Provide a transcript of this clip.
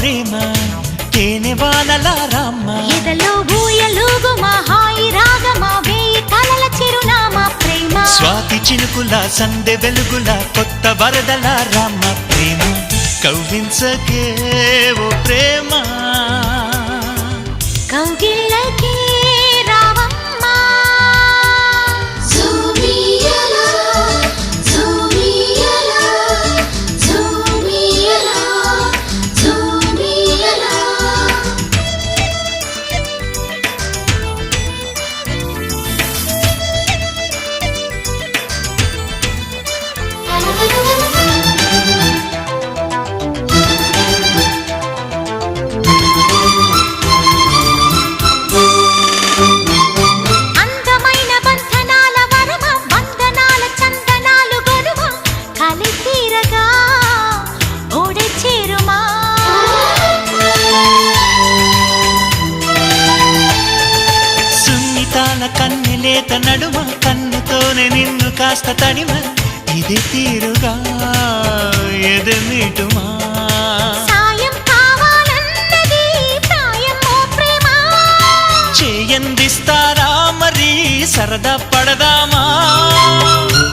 ప్రేమ తేనె వానల రామ ఎదలో ఊయలుగుమా హాయి రాగమా వేయి కలల చిరునామా ప్రేమ స్వాతి చినుకుల సందె వెలుగుల కొత్త వరదల రామ ప్రేమ కవ్వించకే ఓ ప్రేమ కౌగిళ్ళకే రావమ్మా జూమియలా జూమియలా జూమియలా జూమియలా అందమైన బంధనాల వరమ వందనాల చందనాలు గొరువ కలి తీరగా ఓడే చేరుమా సున్నితాల కన్నెలేత నడుమ కన్నుతోనే నిన్ను కాస్త తడిమ ఇది తీరుగా ఎదమిటుమా సాయం కావాలన్నది ప్రాయం ఓ ప్రేమ చేయందిస్తారా మరి సరదా పడదామా